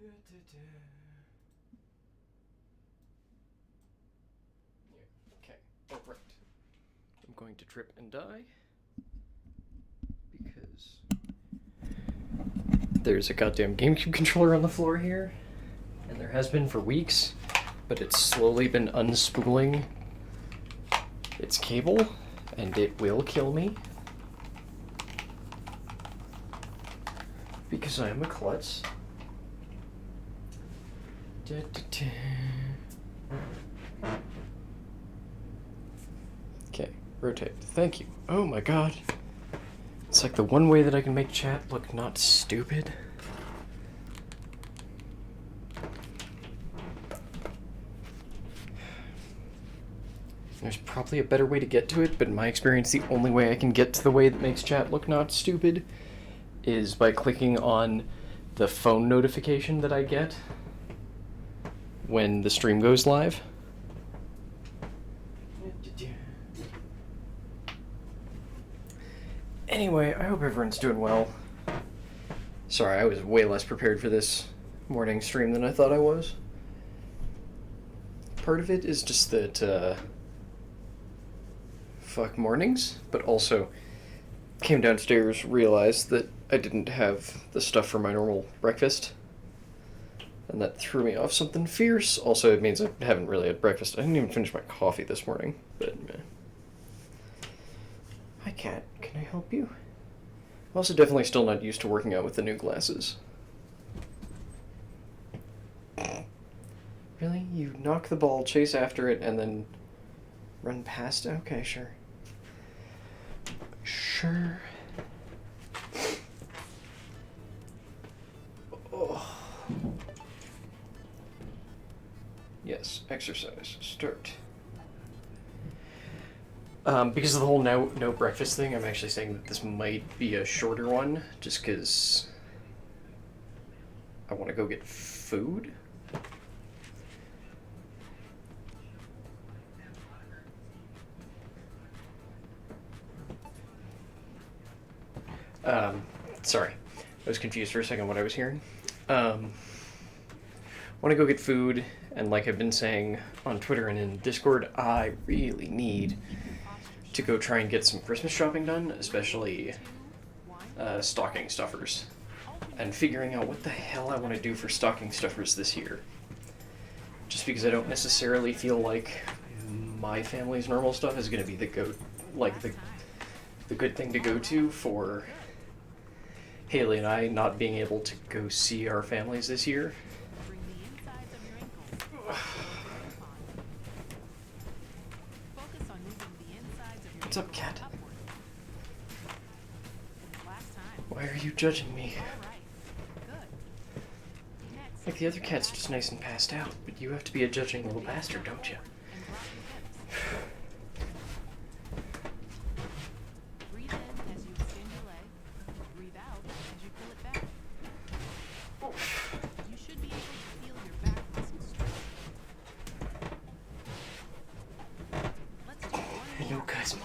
Okay, alright. I'm going to trip and die because there's a goddamn GameCube controller on the floor here, and there has been for weeks, but it's slowly been unspooling its cable, and it will kill me because I am a klutz. Okay, rotate. Thank you. Oh my god. It's like the one way that I can make chat look not stupid. There's probably a better way to get to it, but in my experience, the only way I can get to the way that makes chat look not stupid is by clicking on the phone notification that I get when the stream goes live. Anyway, I hope everyone's doing well. Sorry, I was way less prepared for this morning stream than I thought I was. Part of it is just that, fuck mornings, but also came downstairs, realized that I didn't have the stuff for my normal breakfast, and that threw me off something fierce. Also, it means I haven't really had breakfast. I didn't even finish my coffee this morning, but Hi, cat. Can I help you? I'm also definitely still not used to working out with the new glasses. Really? You knock the ball, chase after it, and then run past? Okay, sure. Sure. Oh. Yes, exercise. Start. Because of the whole no breakfast thing, I'm actually saying that this might be a shorter one, just because I want to go get food. Sorry. I was confused for a second what I was hearing. Want to go get food, and like I've been saying on Twitter and in Discord, I really need to go try and get some Christmas shopping done, especially stocking stuffers, and figuring out what the hell I want to do for stocking stuffers this year. Just because I don't necessarily feel like my family's normal stuff is going to be the good thing to go to for Haley and I not being able to go see our families this year. What's up, cat? Why are you judging me? Like, the other cat's just nice and passed out, but you have to be a judging little bastard, don't you? Hello, Cosmo.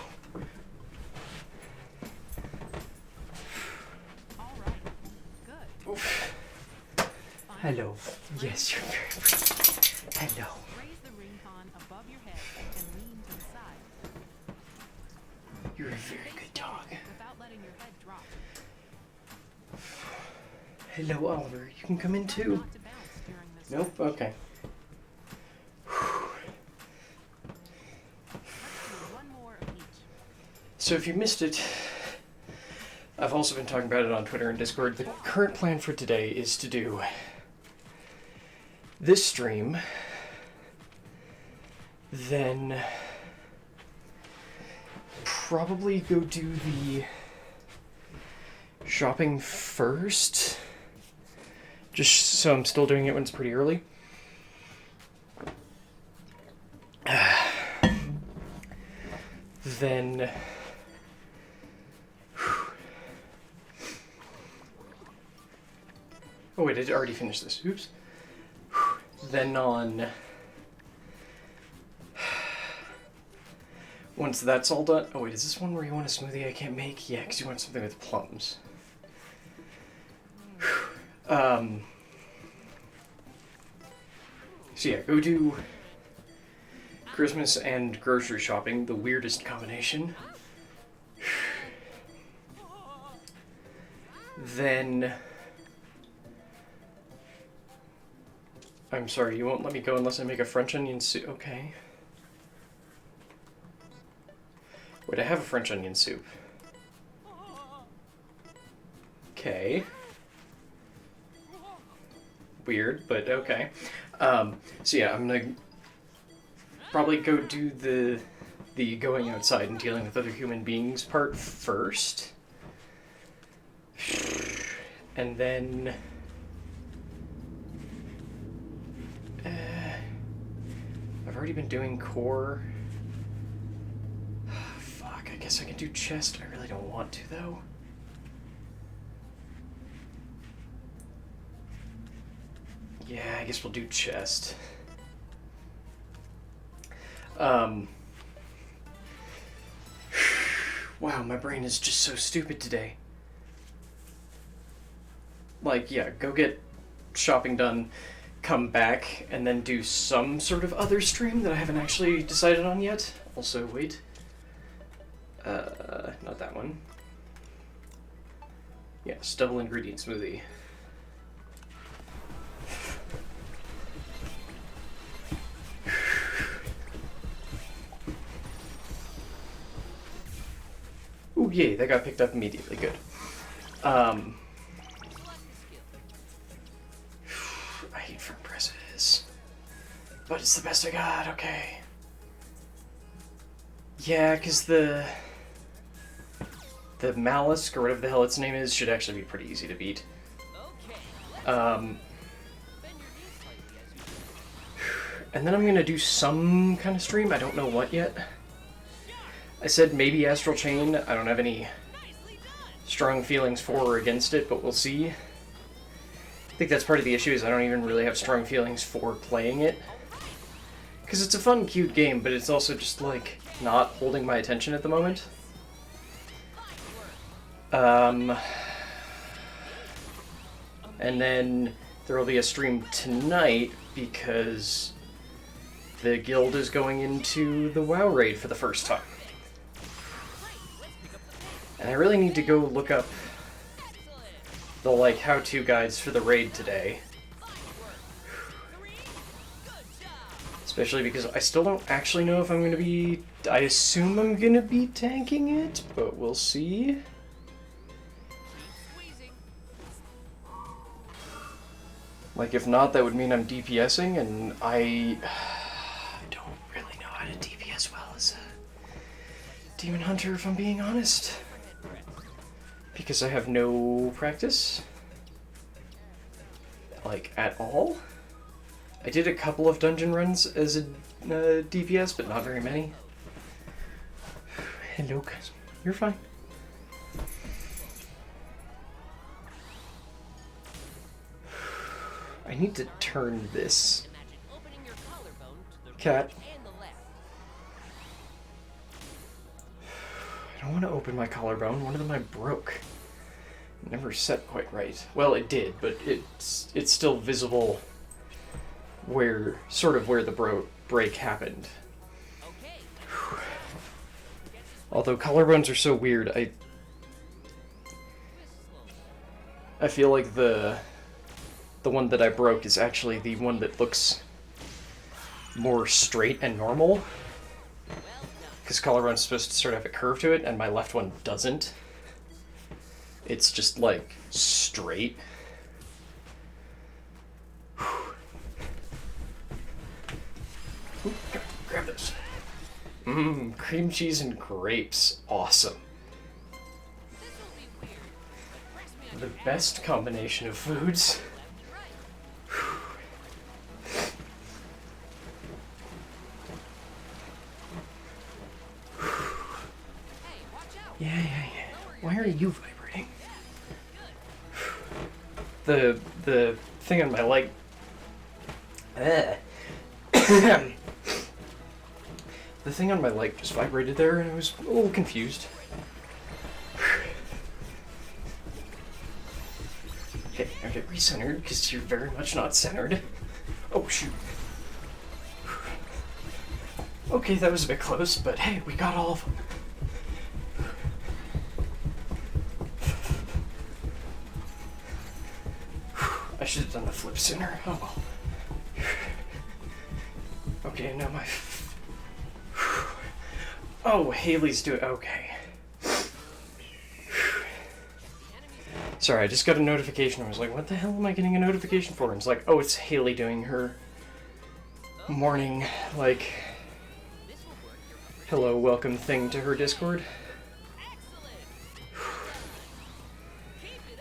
Oof. Hello. Yes, you're very pretty. Hello. You're a very good dog. Hello, Oliver. You can come in too. Nope? Okay. So if you missed it, I've also been talking about it on Twitter and Discord. The current plan for today is to do this stream, then probably go do the shopping first, just so I'm still doing it when it's pretty early. Then oh wait, I already finished this. Oops. Then once that's all done... Oh wait, is this one where you want a smoothie I can't make? Yeah, because you want something with plums. So yeah, go do Christmas and grocery shopping, the weirdest combination. Then... I'm sorry, you won't let me go unless I make a French onion soup. Okay. Wait, I have a French onion soup. Okay. Weird, but okay. So yeah, I'm gonna probably go do the going outside and dealing with other human beings part first. And then... I've already been doing core. Fuck, I guess I can do chest. I really don't want to, though. Yeah, I guess we'll do chest. Wow, my brain is just so stupid today. Like, yeah, go get shopping done, come back, and then do some sort of other stream that I haven't actually decided on yet. Also, wait. Not that one. Yes, double ingredient smoothie. Ooh, yay, that got picked up immediately. Good. I hate firm presses. But it's the best I got, okay. Yeah, because the Malisk, or whatever the hell its name is, should actually be pretty easy to beat. And then I'm gonna do some kind of stream, I don't know what yet. I said maybe Astral Chain. I don't have any strong feelings for or against it, but we'll see. I think that's part of the issue, is I don't even really have strong feelings for playing it. Because it's a fun, cute game, but it's also just, like, not holding my attention at the moment. And then there will be a stream tonight, because the guild is going into the WoW raid for the first time. And I really need to go look up the, like, how-to guides for the raid today. Especially because I still don't actually know if I'm going to be... I assume I'm going to be tanking it, but we'll see. Like, if not, that would mean I'm DPSing, and I don't really know how to DPS well as a demon hunter, if I'm being honest. Because I have no practice. Like, at all. I did a couple of dungeon runs as a DPS, but not very many. Hello, guys. You're fine. I need to turn this cat. I don't want to open my collarbone. One of them I broke. It never set quite right. Well, it did, but it's still visible where the break happened. Although collarbones are so weird, I feel like the one that I broke is actually the one that looks more straight and normal. Because collarbone's supposed to sort of have a curve to it, and my left one doesn't. It's just, like, straight. Ooh, grab those. Cream cheese and grapes. Awesome. The best combination of foods. Yeah. Why are you vibrating? The thing on my leg. The thing on my leg just vibrated there, and I was a little confused. Okay, now get recentered, because you're very much not centered. Oh, shoot. Okay, that was a bit close, but hey, we got all of them. I should have done the flip sooner. Oh well. Okay, now my... Oh, Haley's doing... Okay. Sorry, I just got a notification. I was like, what the hell am I getting a notification for? And it's like, oh, it's Haley doing her morning, like, hello, welcome thing to her Discord.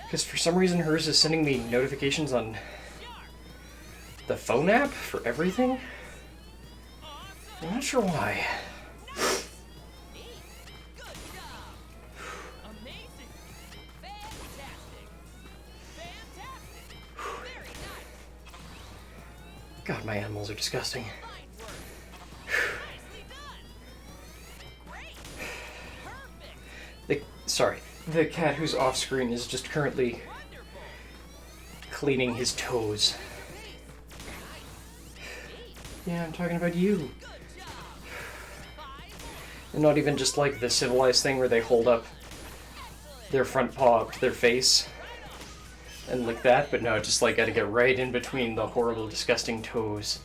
Because for some reason hers is sending me notifications on the phone app for everything. I'm not sure why. God, my animals are disgusting. The cat who's off screen is just currently cleaning his toes. Yeah, I'm talking about you. And not even just like the civilized thing where they hold up their front paw up to their face and like that, but no, just like gotta get right in between the horrible, disgusting toes.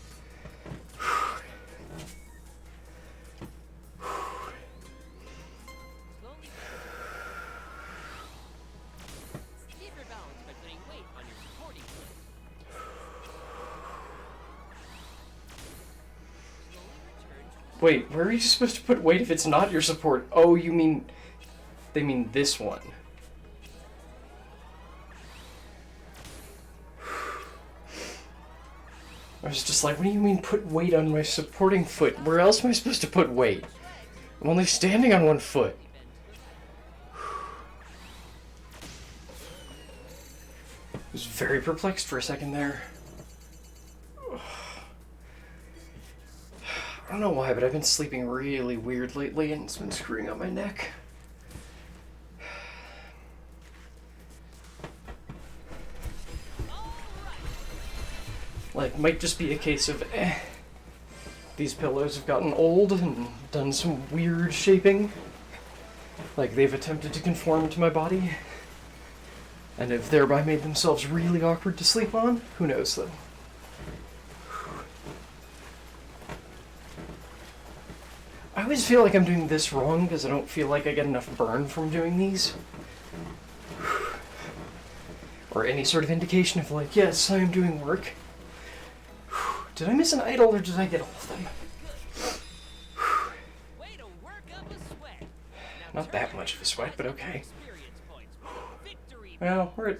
Wait, where are you supposed to put weight if it's not your support? Oh, you mean... They mean this one. I was just like, what do you mean put weight on my supporting foot? Where else am I supposed to put weight? I'm only standing on one foot. I was very perplexed for a second there. I don't know why, but I've been sleeping really weird lately and it's been screwing up my neck. Like, might just be a case of, these pillows have gotten old and done some weird shaping. Like, they've attempted to conform to my body. And have thereby made themselves really awkward to sleep on. Who knows, though. I always feel like I'm doing this wrong because I don't feel like I get enough burn from doing these. Or any sort of indication of like, yes, I am doing work. Did I miss an idol or did I get all of them? Not that much of a sweat, but okay. Well, we're at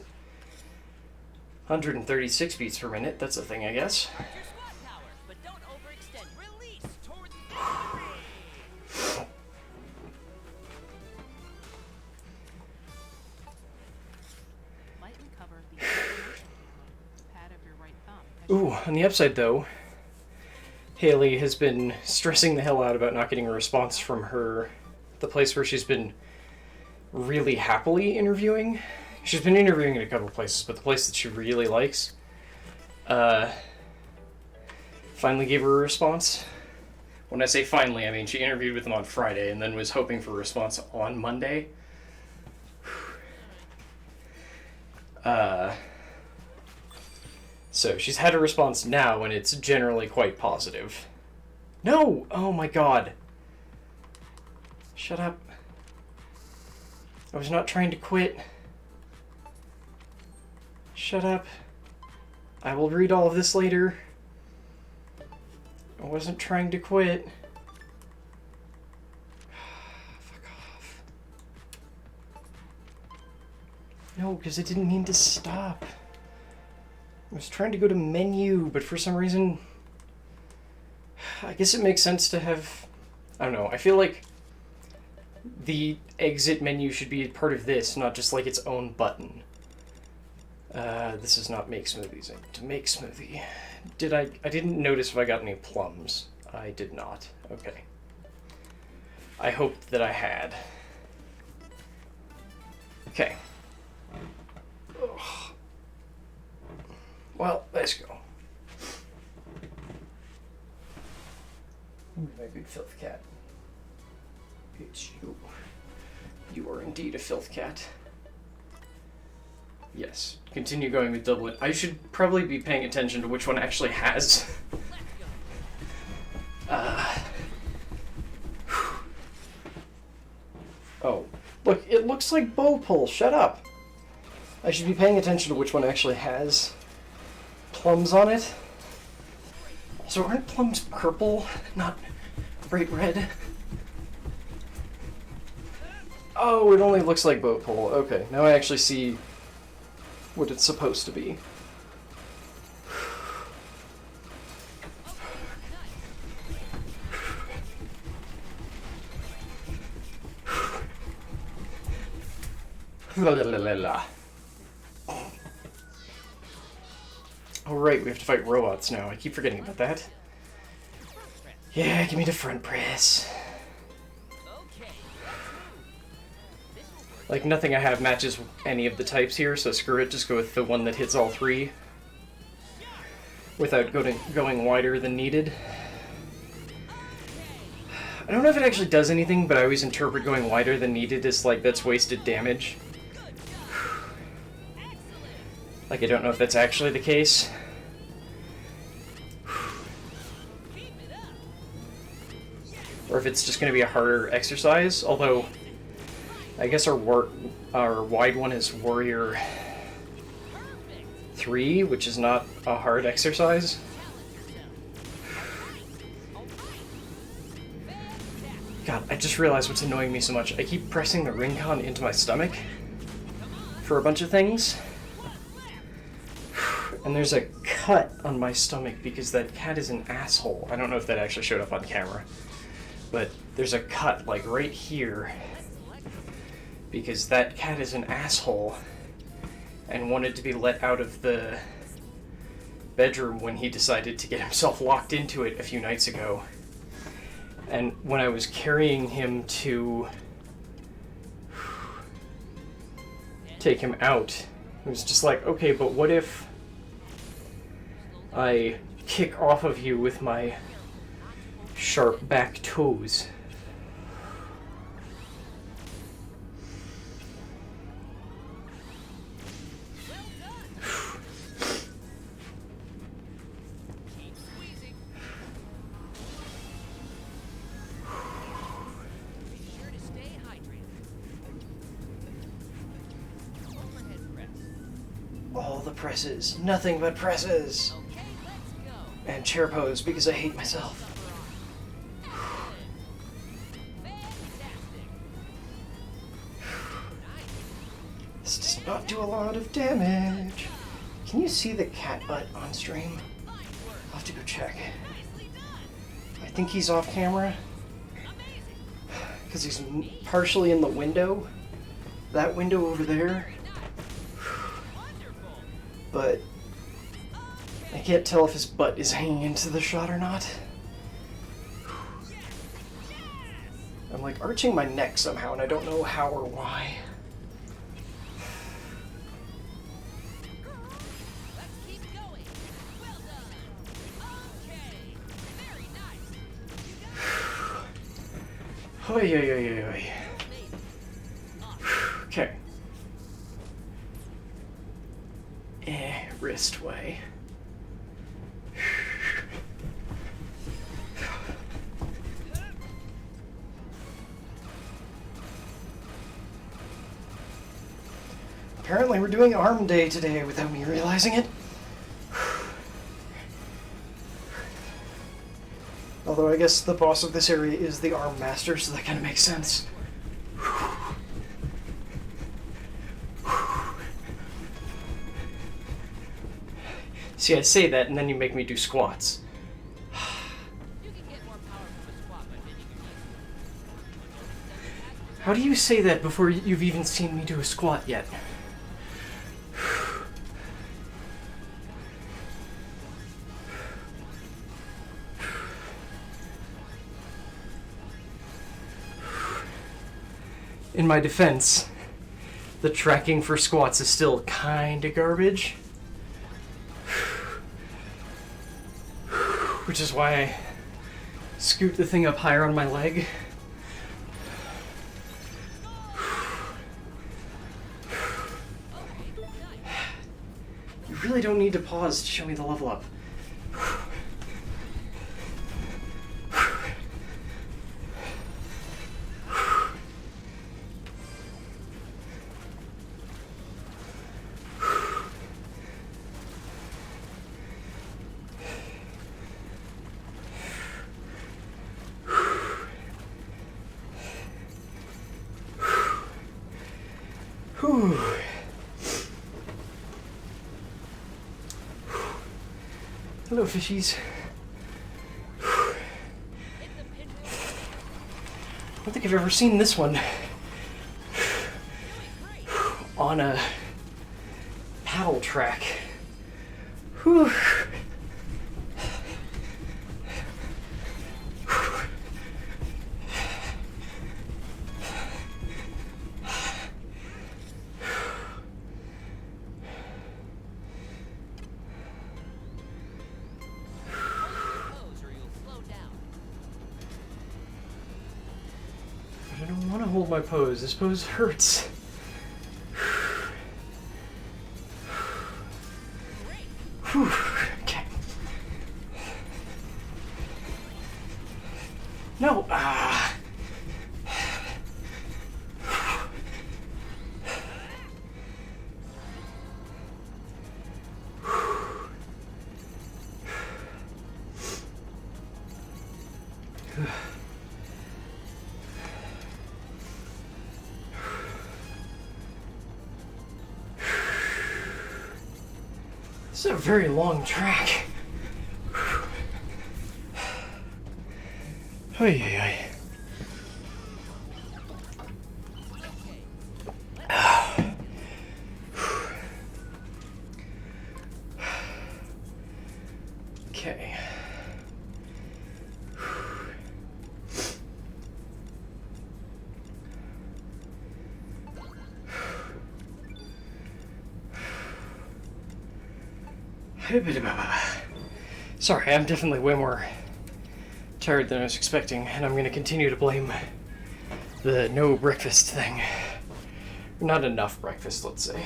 136 beats per minute. That's a thing, I guess. Ooh, on the upside though, Haley has been stressing the hell out about not getting a response from the place where she's been really happily interviewing. She's been interviewing at a couple places, but the place that she really likes, finally gave her a response. When I say finally, I mean she interviewed with them on Friday and then was hoping for a response on Monday. So she's had a response now, and it's generally quite positive. No! Oh my god. Shut up. I was not trying to quit. Shut up. I will read all of this later. I wasn't trying to quit. Fuck off. No, because I didn't mean to stop. I was trying to go to menu, but for some reason... I guess it makes sense to have... I don't know, I feel like the exit menu should be part of this, not just like its own button. This is not make smoothies. I need to make smoothie. I didn't notice if I got any plums. I did not. Okay. I hoped that I had. Okay. Ugh. Well, let's go. My good filth cat. It's you. You are indeed a filth cat. Yes. Continue going with doublet. I should probably be paying attention to which one actually has. Oh. Look, it looks like bow pull. Shut up. I should be paying attention to which one actually has plums on it. So aren't plums purple, not bright red? Oh, it only looks like boat pole. Okay, now I actually see what it's supposed to be. Oh right, we have to fight robots now. I keep forgetting about that. Yeah, give me the front press. Like, nothing I have matches any of the types here, so screw it, just go with the one that hits all three. Without going wider than needed. I don't know if it actually does anything, but I always interpret going wider than needed as, like, that's wasted damage. Like, I don't know if that's actually the case. Or if it's just going to be a harder exercise, although I guess our wide one is Warrior 3, which is not a hard exercise. God, I just realized what's annoying me so much. I keep pressing the ring con into my stomach for a bunch of things. And there's a cut on my stomach because that cat is an asshole. I don't know if that actually showed up on camera. But there's a cut, like, right here. Because that cat is an asshole and wanted to be let out of the bedroom when he decided to get himself locked into it a few nights ago. And when I was carrying him to take him out, it was just like, okay, but what if I kick off of you with my sharp back toes? All the presses, nothing but presses. And chair pose because I hate myself. This does not do a lot of damage. Can you see the cat butt on stream? I'll have to go check. I think he's off camera. Because he's partially in the window. That window over there. But I can't tell if his butt is hanging into the shot or not. I'm like arching my neck somehow and I don't know how or why. Oy, oy, oy, oy, oy. Okay. Wrist way. Apparently we're doing arm day today without me realizing it. Although I guess the boss of this area is the arm master, so that kind of makes sense. See, I say that and then you make me do squats. How do you say that before you've even seen me do a squat yet? In my defense, the tracking for squats is still kinda garbage. Which is why I scoot the thing up higher on my leg. You really don't need to pause to show me the level up. Whew. Hello, fishies. I don't think I've ever seen this one on a paddle track. Whew. I don't want to hold my pose. This pose hurts. Whew. Okay. No. This is a very long track. Oy, oy, oy. Okay. Sorry, I'm definitely way more tired than I was expecting, and I'm going to continue to blame the no breakfast thing. Not enough breakfast, let's say.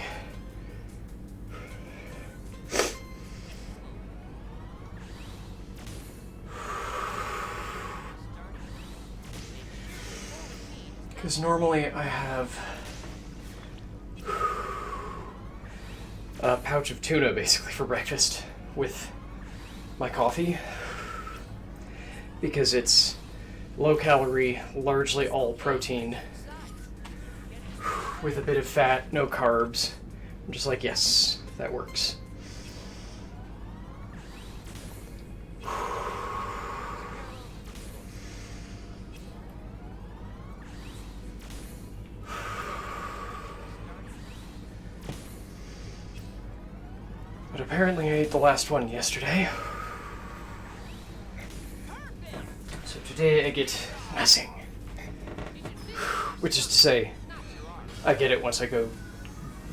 Because normally I have a pouch of tuna basically for breakfast with my coffee, because it's low calorie, largely all protein, with a bit of fat, no carbs. I'm just like, yes, that works. But apparently I ate the last one yesterday. So today I get nothing. Which is to say, I get it once I go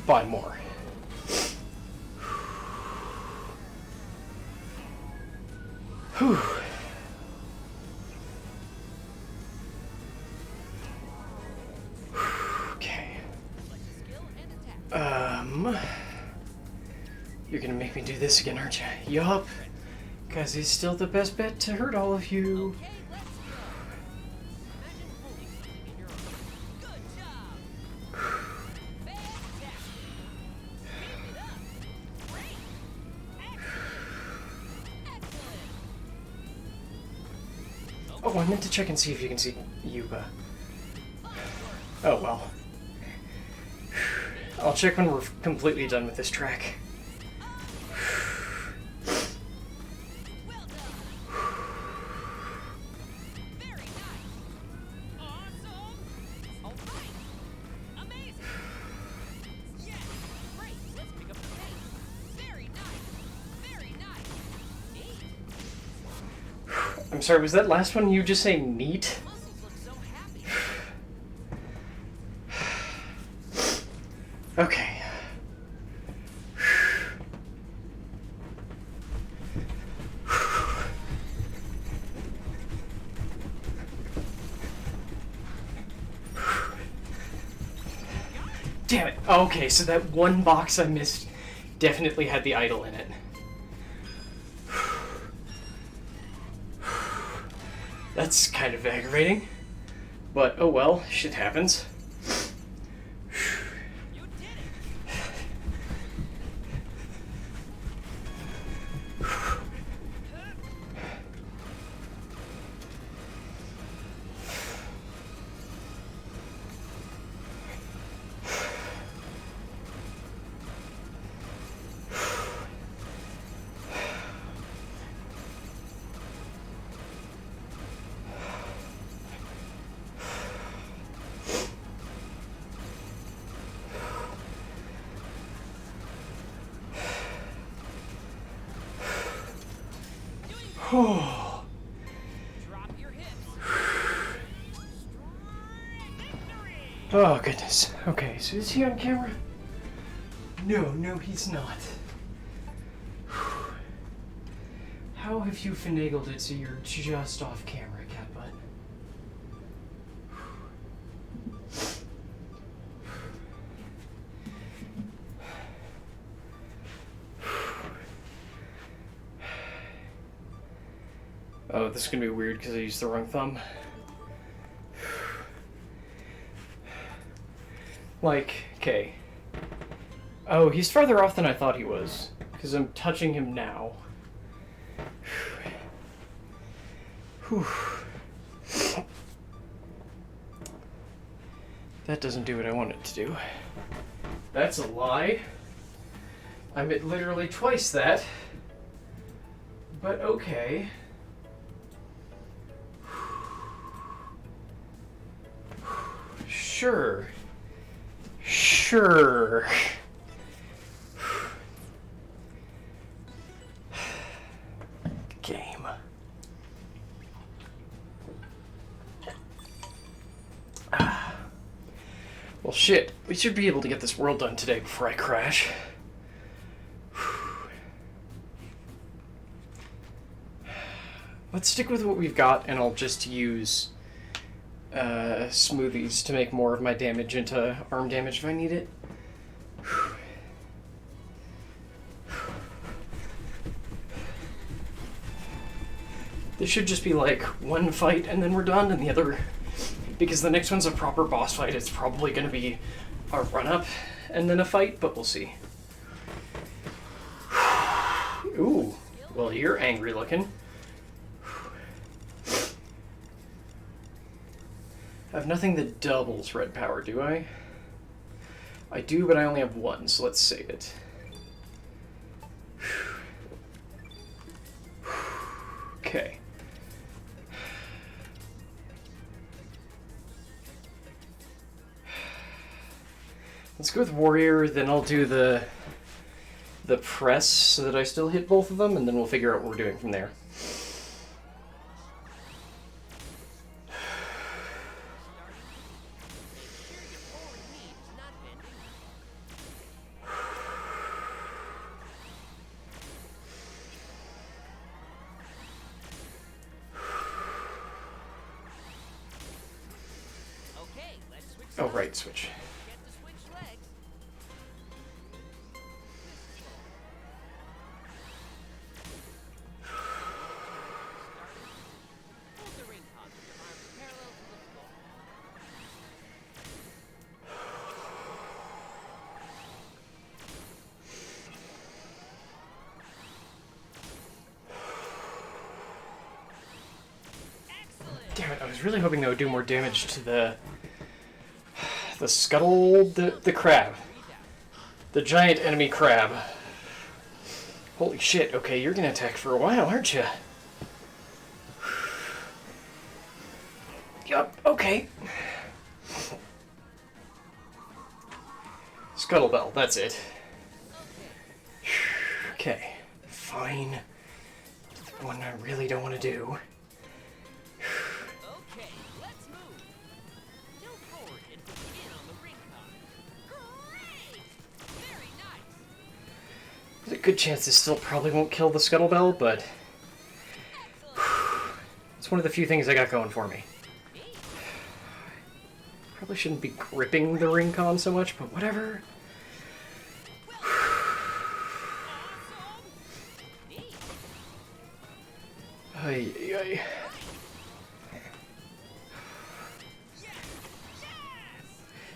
buy more. Whew. Okay. You're gonna make me do this again, aren't you? Yup. Because it's still the best bet to hurt all of you. Oh, I meant to check and see if you can see Yuba. Oh, well. I'll check when we're completely done with this track. I'm sorry, was that last one you just say neat? Okay. Damn it. Okay, so that one box I missed definitely had the idol in it. That's kind of aggravating. But, oh well, shit happens. Oh. Oh, goodness. Okay, so is he on camera? No, he's not. How have you finagled it so you're just off camera, Catbutt? Oh, this is gonna be weird because I used the wrong thumb. Like, okay. Oh, he's farther off than I thought he was, because I'm touching him now. Whew. That doesn't do what I want it to do. That's a lie. I'm at literally twice that. But okay. Sure. Sure. Game. Well, shit. We should be able to get this world done today before I crash. Let's stick with what we've got, and I'll just use smoothies to make more of my damage into arm damage if I need it. This should just be like one fight and then we're done, and the other, because the next one's a proper boss fight, it's probably going to be a run-up and then a fight, but we'll see. Ooh, well, you're angry looking. I have nothing that doubles red power, do I? I do, but I only have one, so let's save it. Okay. Let's go with Warrior, then I'll do the press so that I still hit both of them, and then we'll figure out what we're doing from there. Oh, right, switch. Damn it, I was really hoping that would do more damage to the scuttle, the crab. The giant enemy crab. Holy shit, okay, you're gonna attack for a while, aren't you? Yup, okay. Scuttlebell, that's it. Okay, fine. One I really don't want to do. There's a good chance this still probably won't kill the Scuttlebell, but it's one of the few things I got going for me. Probably shouldn't be gripping the ring con so much, but whatever. Ay, ay, ay.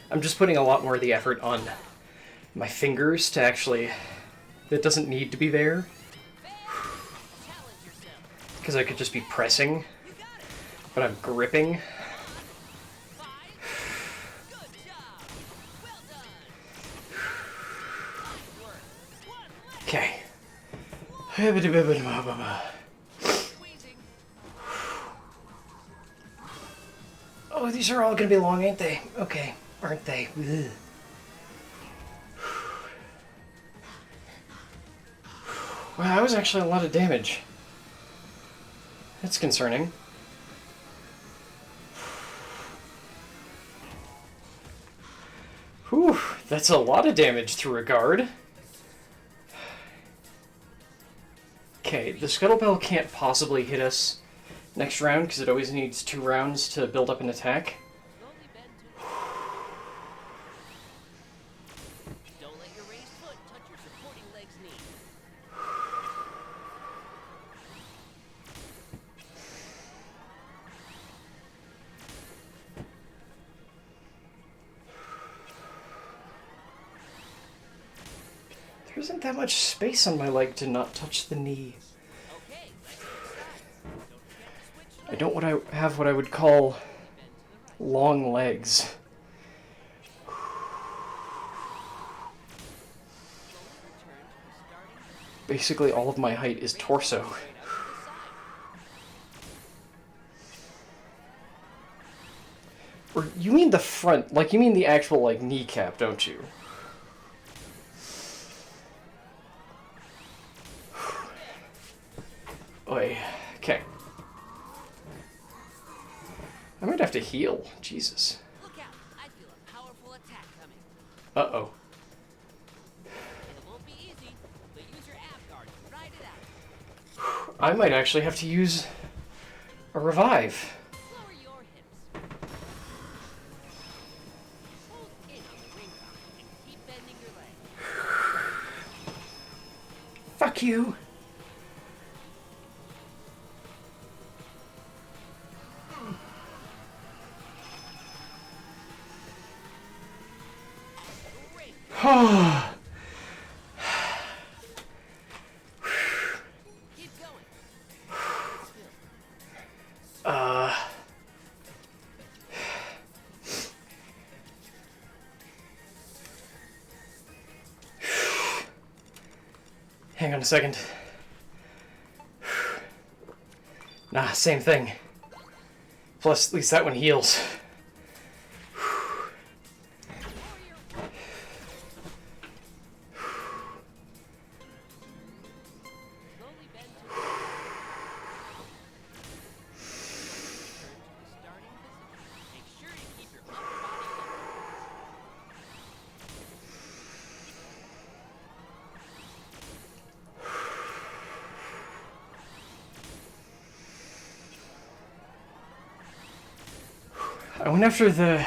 I'm just putting a lot more of the effort on my fingers to actually... That doesn't need to be there. Because I could just be pressing. But I'm gripping. Okay. Oh, these are all gonna be long, ain't they? Okay, aren't they? Ugh. Wow, that was actually a lot of damage. That's concerning. Whew, that's a lot of damage through a guard. Okay, the Scuttlebell can't possibly hit us next round because it always needs 2 rounds to build up an attack. Don't let your raised foot touch your supporting leg's knee. There isn't that much space on my leg to not touch the knee. Okay, let's get started. Don't forget to switch I don't have what I would call long legs. Basically, all of my height is torso. Or you mean the front, like you mean the actual like kneecap, don't you? Oy. Okay. I might have to heal. Jesus. Look out! I feel a powerful attack coming. Uh-oh. It won't be easy, but use your ab guard to ride it out. I might actually have to use a revive. Lower your hips. Hold in on the ring guard and keep bending your leg. Fuck you. Great. Keep going. Hang on a second. Nah, same thing. Plus, at least that one heals. Slowly bend to the Return to the starting position. Make sure you keep your upper body level. I went after the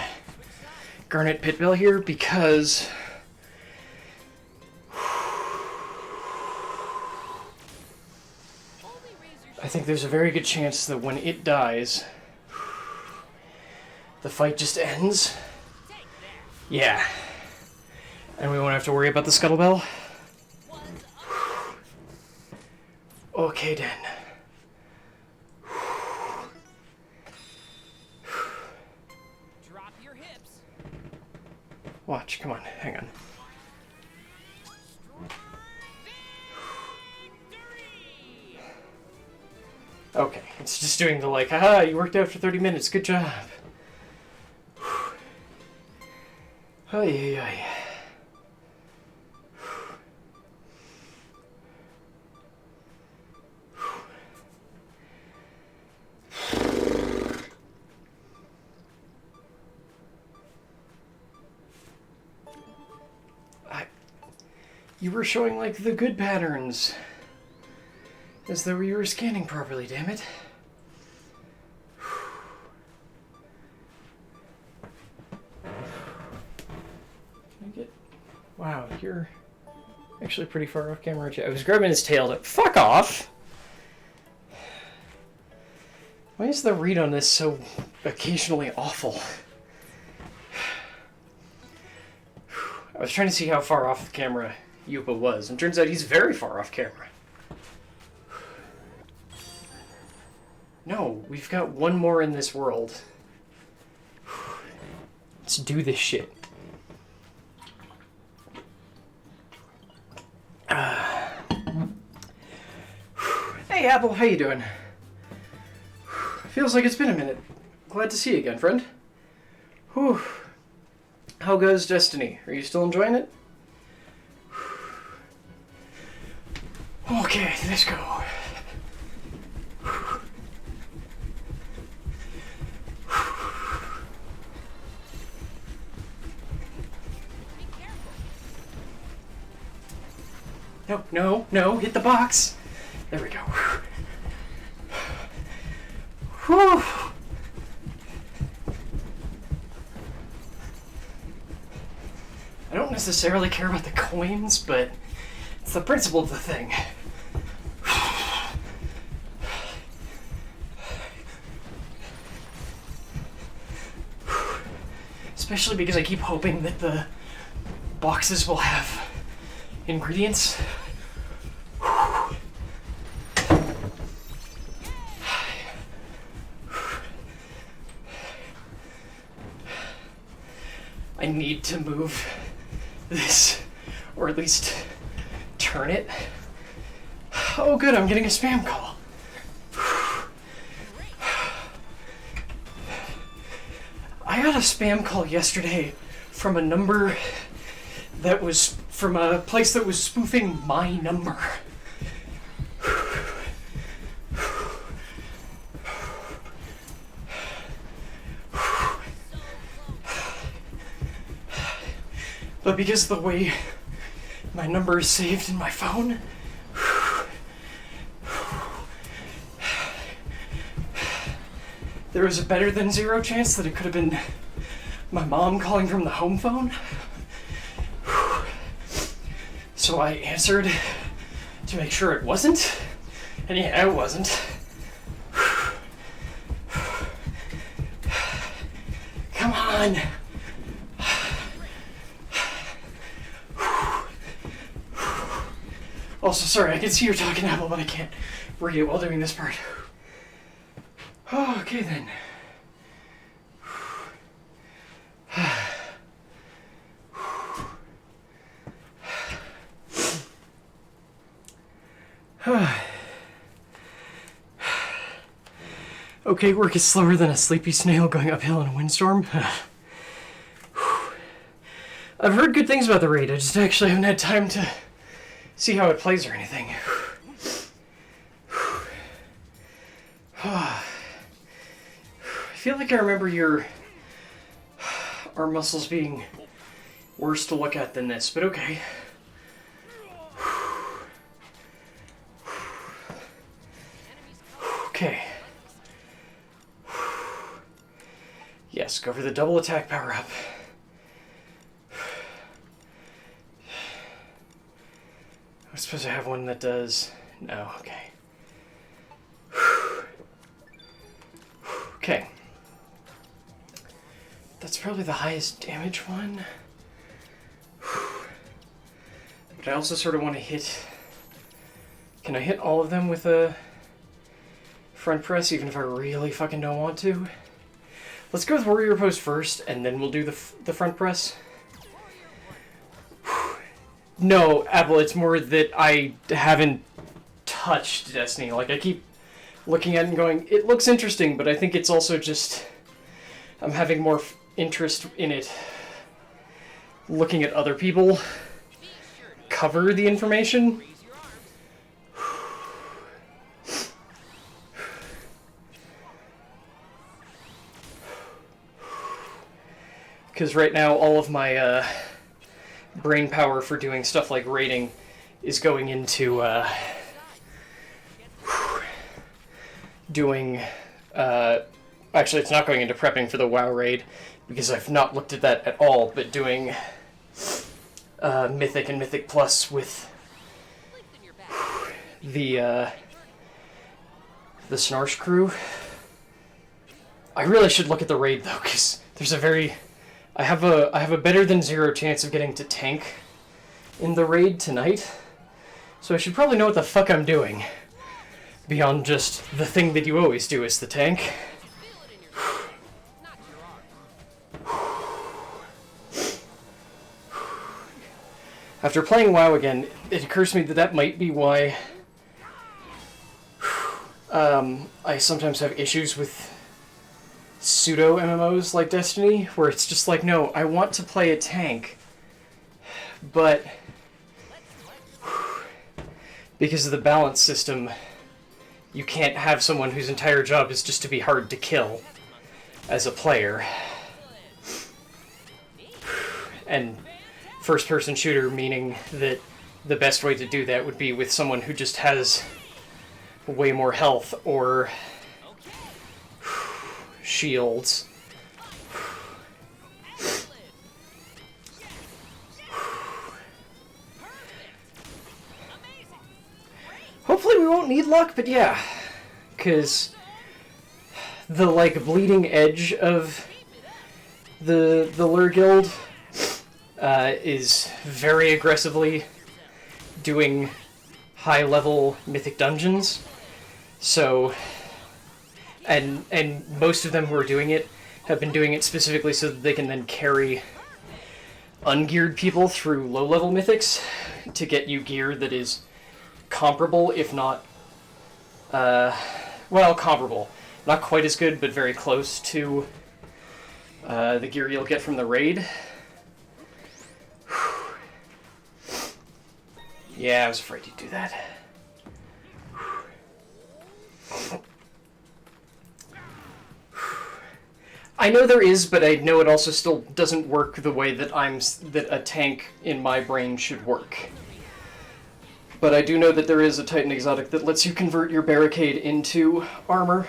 Garnet Pitbill here because Only raise your I think there's a very good chance that when it dies, the fight just ends. take that. Yeah. And we won't have to worry about the Scuttlebell. One's up. Okay, then. Drop your hips. Watch, come on, hang on. Victory! Okay, it's just doing the like, haha, you worked out for 30 minutes, good job. Ay, ay, ay. You were showing, like, the good patterns. As though you were scanning properly, damn it. like you're actually pretty far off camera. I was grabbing his tail to... Fuck off! Why is the read on this so occasionally awful? I was trying to see how far off the camera Yupa was, and turns out he's very far off camera. No, we've got one more in this world. Let's do this shit. Hey, Apple, how you doing? Feels like it's been a minute. Glad to see you again, friend. Whew. How goes Destiny? Are you still enjoying it? Okay, let's go. No, no, no, hit the box. There we go. Whew. I don't necessarily care about the coins, but it's the principle of the thing. Especially because I keep hoping that the boxes will have ingredients. I need to move this, or at least turn it. Oh good, I'm getting a spam call. I got a spam call yesterday from a number that was from a place that was spoofing my number. But because of the way my number is saved in my phone, there was a better than zero chance that it could have been my mom calling from the home phone. So I answered to make sure it wasn't, and yeah, it wasn't. Come on. Also, sorry, I can see you're talking, Apple, but I can't read it while doing this part. Oh, okay then. Okay, work is slower than a sleepy snail going uphill in a windstorm. I've heard good things about the raid, I just actually haven't had time to see how it plays or anything. I feel like I remember your arm muscles being worse to look at than this, but okay. Okay. Yes, go for the double attack power up. I was supposed to have one that does... No, okay. Okay. That's probably the highest damage one. But I also sort of want to hit... Can I hit all of them with a front press, even if I really fucking don't want to? Let's go with Warrior Pose first, and then we'll do the front press. No, Apple, it's more that I haven't touched Destiny. Like, I keep looking at it and going, it looks interesting, but I think it's also just... I'm having more interest in it looking at other people cover the information. Because right now, all of my brain power for doing stuff like raiding is going into doing... actually, it's not going into prepping for the WoW raid, because I've not looked at that at all, but doing Mythic and Mythic Plus with the Snarsh crew. I really should look at the raid though, because there's I have a better than 0 chance of getting to tank in the raid tonight, so I should probably know what the fuck I'm doing beyond just the thing that you always do as the tank. After playing WoW again, it occurs to me that that might be why I sometimes have issues with pseudo MMOs like Destiny, where it's just like, no, I want to play a tank, but because of the balance system, you can't have someone whose entire job is just to be hard to kill as a player. And first-person shooter, meaning that the best way to do that would be with someone who just has way more health or shields. Hopefully we won't need luck, but yeah, because the like bleeding edge of the Lure Guild is very aggressively doing high-level mythic dungeons. So, and most of them who are doing it have been doing it specifically so that they can then carry ungeared people through low-level mythics to get you gear that is comparable, if not, well, comparable. Not quite as good, but very close to the gear you'll get from the raid. Yeah, I was afraid you'd do that. I know there is, but I know it also still doesn't work the way that that a tank in my brain should work. But I do know that there is a Titan exotic that lets you convert your barricade into armor.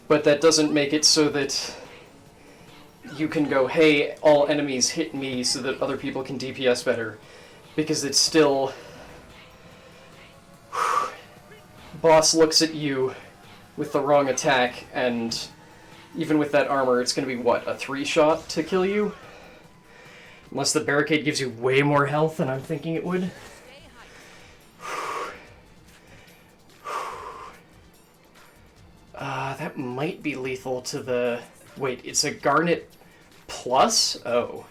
But that doesn't make it so that you can go, hey, all enemies hit me so that other people can DPS better. Because it's still... boss looks at you with the wrong attack, and even with that armor, it's going to be, what, a 3-shot to kill you? Unless the barricade gives you way more health than I'm thinking it would. That might be lethal to the... Wait, it's a Garnet Plus? Oh.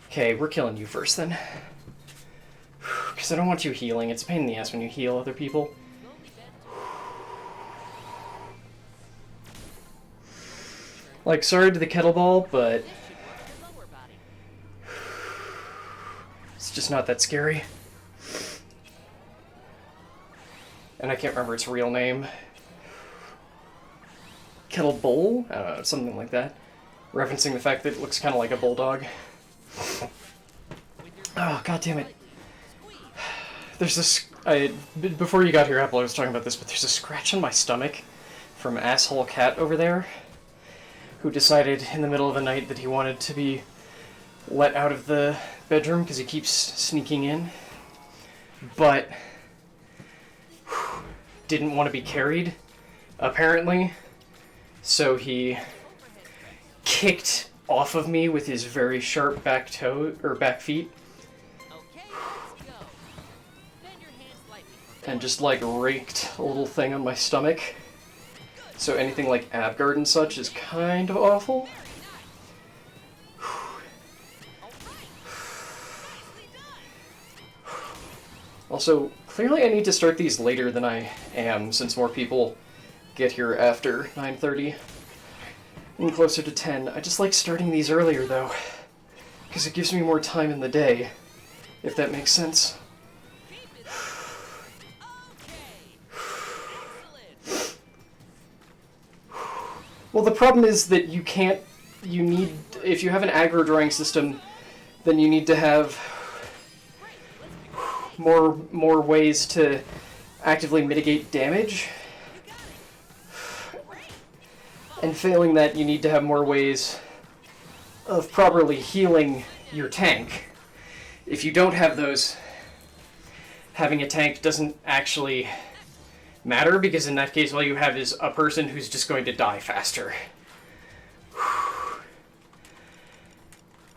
Okay, we're killing you first then. Because I don't want you healing. It's a pain in the ass when you heal other people. Like, sorry to the kettlebell, but it's just not that scary. And I can't remember its real name. Kettlebowl? I don't know, something like that. Referencing the fact that it looks kind of like a bulldog. Oh, god damn it. There's this... before you got here, Apple, I was talking about this, but there's a scratch on my stomach from Asshole Cat over there, who decided in the middle of the night that he wanted to be let out of the bedroom because he keeps sneaking in, but didn't want to be carried, apparently, so he kicked off of me with his very sharp back feet, and just like raked a little thing on my stomach. So anything like Abgard and such is kind of awful. Also, clearly I need to start these later than I am, since more people get here after 9:30 and closer to 10. I just like starting these earlier, though, because it gives me more time in the day, if that makes sense. Well, the problem is that you can't... if you have an aggro drawing system, then you need to have more ways to actively mitigate damage. And failing that, you need to have more ways of properly healing your tank. If you don't have those, having a tank doesn't actually matter, because in that case all you have is a person who's just going to die faster.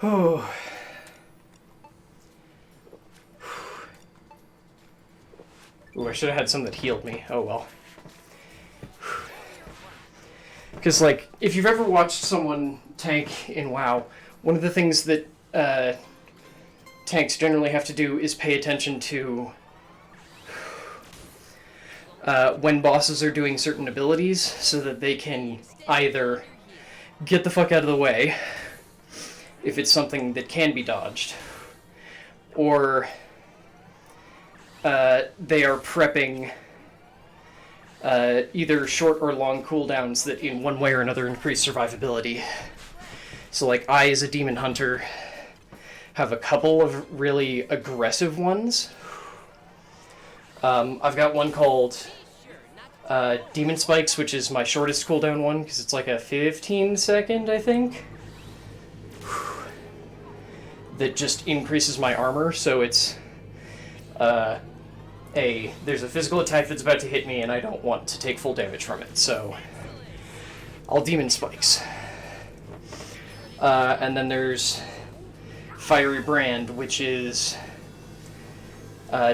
Oh. Ooh, I should have had some that healed me. Oh well. Because, like, if you've ever watched someone tank in WoW, one of the things that tanks generally have to do is pay attention to when bosses are doing certain abilities, so that they can either get the fuck out of the way, if it's something that can be dodged, or they are prepping either short or long cooldowns that in one way or another increase survivability. So, like, I, as a demon hunter, have a couple of really aggressive ones. I've got one called Demon Spikes, which is my shortest cooldown one, because it's like a 15-second, I think, that just increases my armor. So it's there's a physical attack that's about to hit me, and I don't want to take full damage from it, so I'll Demon Spikes. And then there's Fiery Brand, which is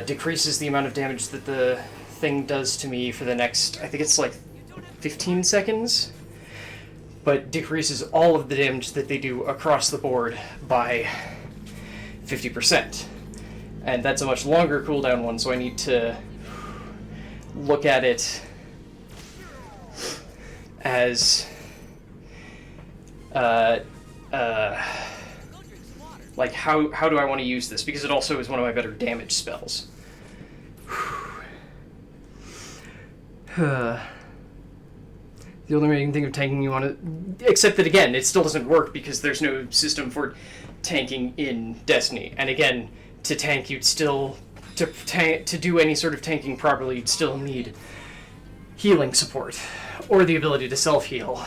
decreases the amount of damage that the thing does to me for the next, I think it's like 15 seconds, but decreases all of the damage that they do across the board by 50%. And that's a much longer cooldown one, so I need to look at it as like, how do I want to use this? Because it also is one of my better damage spells. The only main thing of tanking you want to... Except that, again, it still doesn't work because there's no system for tanking in Destiny. And again, to tank, you'd still... To do any sort of tanking properly, you'd still need healing support. Or the ability to self-heal.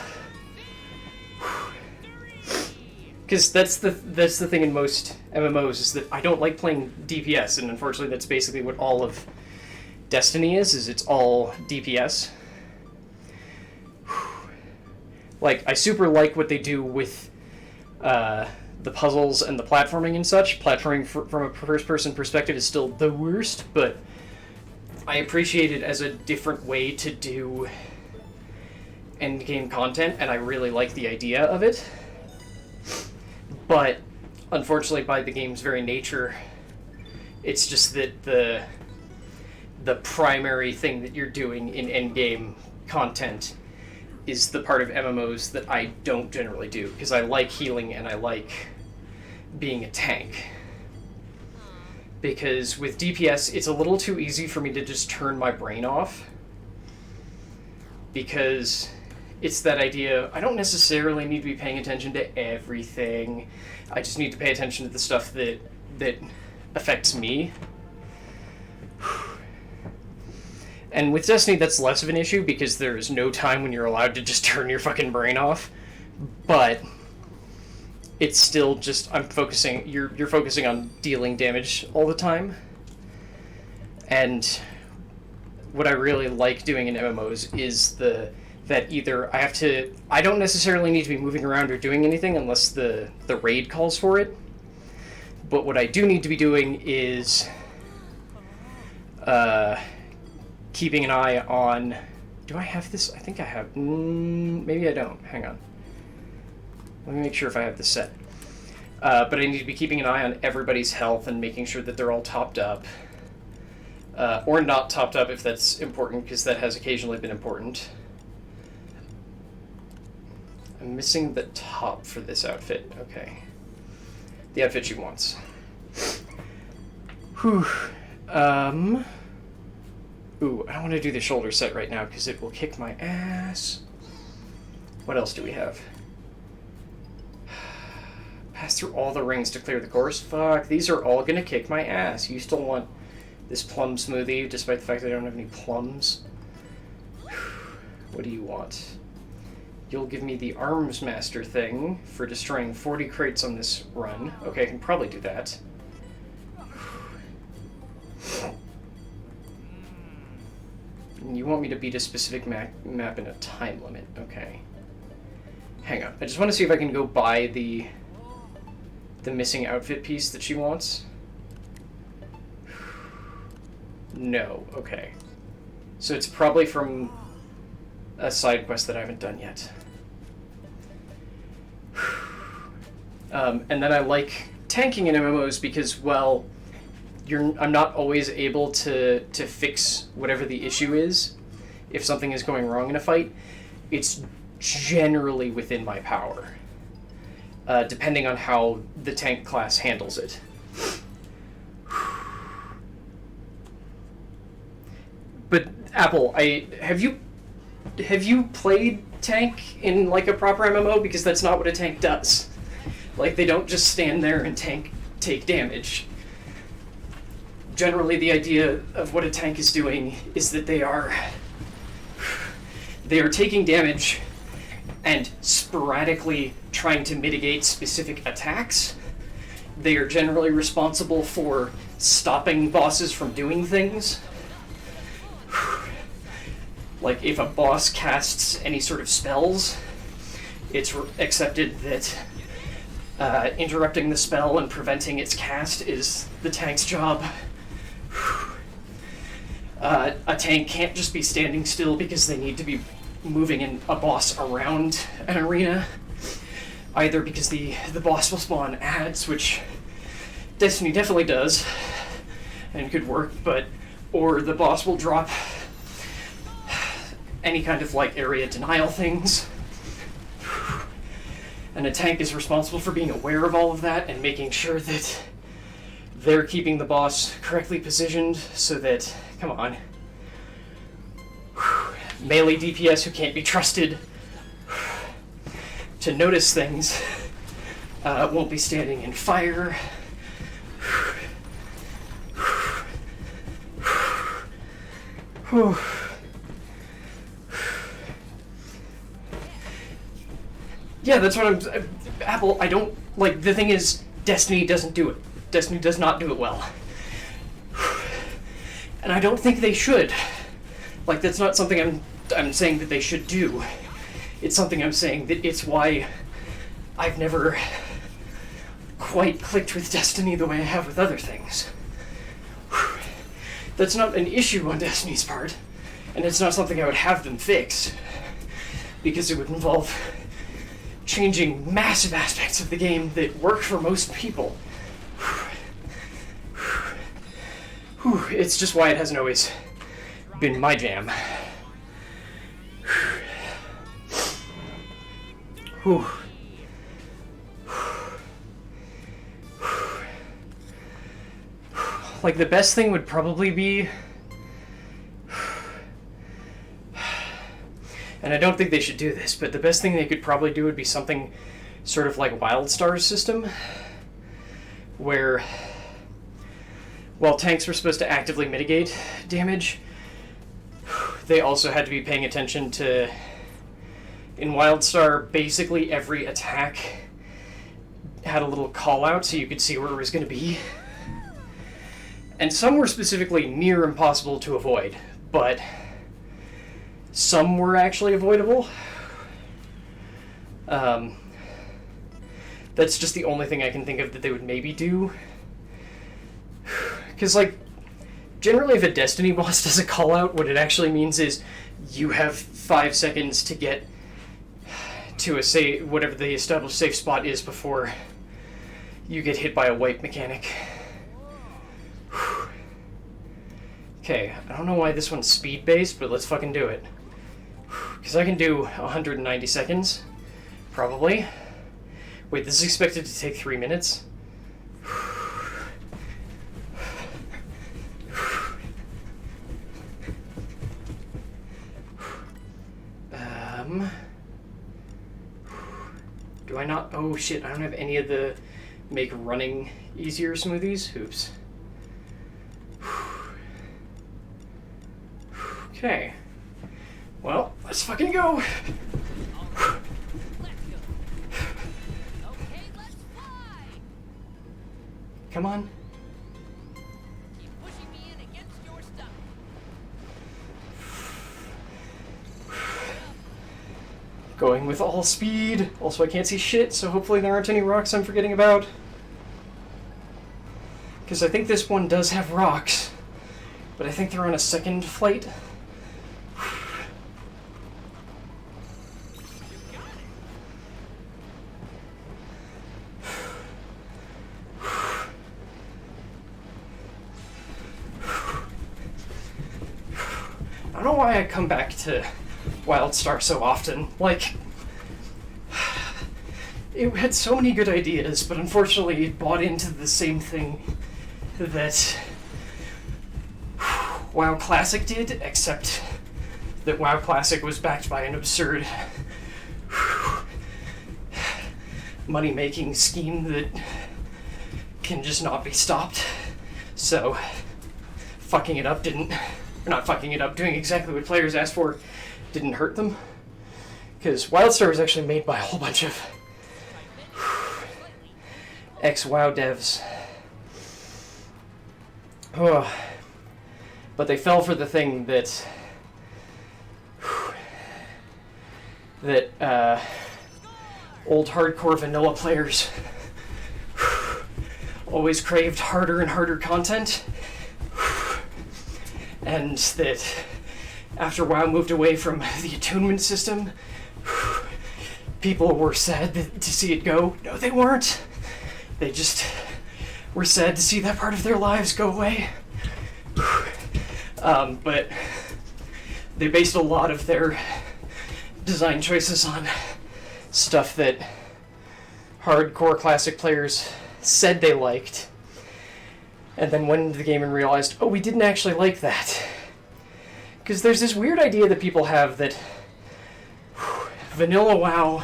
Because that's the thing in most MMOs, is that I don't like playing DPS, and unfortunately that's basically what all of Destiny is it's all DPS. Like, I super like what they do with the puzzles and the platforming and such. Platforming from a first-person perspective is still the worst, but I appreciate it as a different way to do endgame content, and I really like the idea of it. But, unfortunately, by the game's very nature, it's just that the primary thing that you're doing in endgame content is the part of MMOs that I don't generally do, because I like healing and I like being a tank. Because with DPS, it's a little too easy for me to just turn my brain off, because it's that idea, I don't necessarily need to be paying attention to everything. I just need to pay attention to the stuff that affects me. And with Destiny, that's less of an issue, because there's no time when you're allowed to just turn your fucking brain off. But it's still just, you're focusing on dealing damage all the time. And what I really like doing in MMOs is that either I don't necessarily need to be moving around or doing anything unless the raid calls for it. But what I do need to be doing is keeping an eye on... Do I have this? I think I have... maybe I don't. Hang on. Let me make sure if I have this set. But I need to be keeping an eye on everybody's health and making sure that they're all topped up. Or not topped up if that's important, because that has occasionally been important. I'm missing the top for this outfit. Okay. The outfit she wants. Whew. Ooh, I don't want to do the shoulder set right now because it will kick my ass. What else do we have? Pass through all the rings to clear the course. Fuck, these are all gonna kick my ass. You still want this plum smoothie, despite the fact that I don't have any plums? What do you want? You'll give me the Arms Master thing for destroying 40 crates on this run. Okay, I can probably do that. You want me to beat a specific map in a time limit. Okay. Hang on. I just want to see if I can go buy the missing outfit piece that she wants. No. Okay. So it's probably from a side quest that I haven't done yet. And then I like tanking in MMOs because, well, I'm not always able to fix whatever the issue is. If something is going wrong in a fight, it's generally within my power, depending on how the tank class handles it. But Apple, have you played tank in like a proper MMO? Because that's not what a tank does. Like, they don't just stand there and take damage. Generally, the idea of what a tank is doing is that they are taking damage and sporadically trying to mitigate specific attacks. They are generally responsible for stopping bosses from doing things. Like, if a boss casts any sort of spells, it's accepted that interrupting the spell and preventing its cast is the tank's job. A tank can't just be standing still because they need to be moving a boss around an arena, either because the boss will spawn ads, which Destiny definitely does and could work, or the boss will drop any kind of like area denial things. And a tank is responsible for being aware of all of that and making sure that they're keeping the boss correctly positioned so that, come on, melee DPS who can't be trusted to notice things won't be standing in fire. Yeah, that's what I'm... Apple, I don't... Like, the thing is, Destiny doesn't do it. Destiny does not do it well. And I don't think they should. Like, that's not something I'm saying that they should do. It's something I'm saying that it's why I've never quite clicked with Destiny the way I have with other things. That's not an issue on Destiny's part, and it's not something I would have them fix, because it would involve changing massive aspects of the game that work for most people. It's just why it hasn't always been my jam. Like, the best thing would probably be... And I don't think they should do this, but the best thing they could probably do would be something sort of like WildStar's system, where, while tanks were supposed to actively mitigate damage, they also had to be paying attention to... In WildStar, basically every attack had a little call-out so you could see where it was going to be. And some were specifically near impossible to avoid, but some were actually avoidable. That's just the only thing I can think of that they would maybe do. Because, like, generally if a Destiny boss does a call-out, what it actually means is you have 5 seconds to get to a whatever the established safe spot is before you get hit by a wipe mechanic. Okay, I don't know why this one's speed-based, but let's fucking do it. Because I can do 190 seconds, probably. Wait, this is expected to take 3 minutes? Do I not? Oh shit, I don't have any of the make running easier smoothies. Oops. Okay. Well, let's fucking go. Come on. Keep pushing me in against your stuff. Going with all speed. Also, I can't see shit, so hopefully there aren't any rocks I'm forgetting about. Because I think this one does have rocks. But I think they're on a second flight. I don't know why I come back to WildStar so often. Like, it had so many good ideas, but unfortunately it bought into the same thing that WoW Classic did, except that WoW Classic was backed by an absurd money-making scheme that can just not be stopped. So, fucking it up didn't... Or not fucking it up, doing exactly what players asked for didn't hurt them. Because WildStar was actually made by a whole bunch of ex-WoW devs. Oh. But they fell for the thing that old hardcore vanilla players always craved harder and harder content. And that after WoW moved away from the attunement system, people were sad to see it go. No, they weren't. They just were sad to see that part of their lives go away. But they based a lot of their design choices on stuff that hardcore classic players said they liked. And then went into the game and realized, oh, we didn't actually like that. Because there's this weird idea that people have that vanilla WoW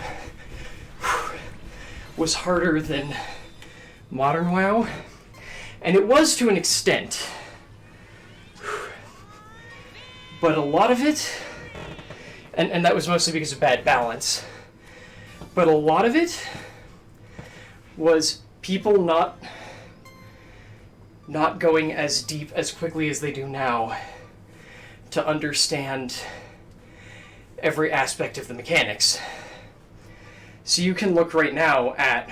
was harder than modern WoW. And it was to an extent. But a lot of it, and that was mostly because of bad balance, but a lot of it was people not going as deep as quickly as they do now to understand every aspect of the mechanics. So you can look right now at